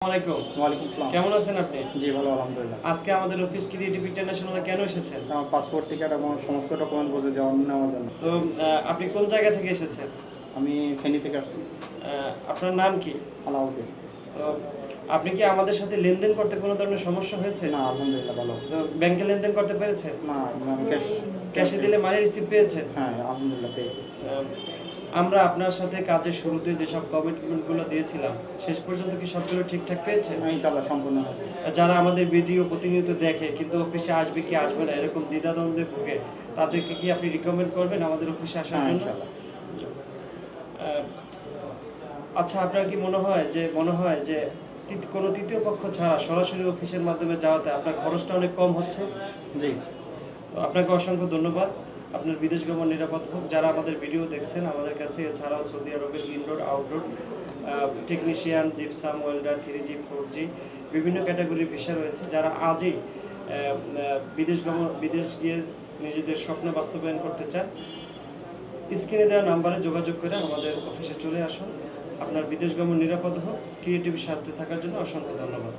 ওয়ালাইকুম। ওয়ালাইকুম সালাম। কেমন আছেন আপনি? জি ভালো আলহামদুলিল্লাহ। আজকে আমাদের অফিস ক্রিয়েটিভ ইন্টারন্যাশনালে কেন এসেছেন? আমার পাসপোর্ট টিকেট এবং সমস্ত ডকুমেন্ট বুঝে নেওয়ার জন্য। তো আপনি কোন জায়গা থেকে এসেছেন? আমি ফেনী থেকে আসছি। আপনার নাম কি? আলাউদ্দিন। তো আপনি কি আমাদের সাথে লেনদেন করতে কোনো ধরনের সমস্যা হয়েছে? না আলহামদুলিল্লাহ ভালো। তো ব্যাংকে লেনদেন করতে পেরেছেন? না আমি ক্যাশে দিলে মানি রিসিভ পেয়েছেন? হ্যাঁ আলহামদুলিল্লাহ পেয়েছি। আমরা আপনার সাথে কাজের শুরুতে যেসব কমিটমেন্টগুলো দিয়েছিলাম শেষ পর্যন্ত কি সবগুলো ঠিকঠাক পেয়েছেন? ইনশাআল্লাহ সম্পূর্ণ হয়েছে। যারা আমাদের ভিডিও প্রতিনিয়ত দেখে কিন্তু অফিসে আসবে কি আসবে না এরকম দ্বিধাদ্বন্দ্বে ভোগে, তাদেরকে কি আপনি রিকমেন্ড করবেন আমাদের অফিসে আসার হ্যাঁ জন্য? ইনশাআল্লাহ। আচ্ছা, আপনার কি মনে হয় যে কোনো তৃতীয় পক্ষ ছাড়া সরাসরি অফিসের মাধ্যমে যাওয়াতে আপনার খরচটা অনেক কম হচ্ছে? জি। তো আপনাকে অসংখ্য ধন্যবাদ। আপনার বিদেশ গমন নিরাপদ হোক। যারা আমাদের ভিডিও দেখছেন আমাদের কাছে এছাড়াও সৌদি আরবের indoor outdoor technician, gypsum welder, 3G 4G বিভিন্ন ক্যাটাগরির ভিসা রয়েছে। যারা আজই বিদেশ গিয়ে নিজেদের স্বপ্ন বাস্তবায়ন করতে চান, স্ক্রিনে দেওয়া নাম্বারে যোগাযোগ করে আমাদের অফিসে চলে আসুন। আপনার বিদেশ গমন নিরাপদ হোক। ক্রিয়েটিভ স্বার্থে থাকার জন্য অসংখ্য ধন্যবাদ।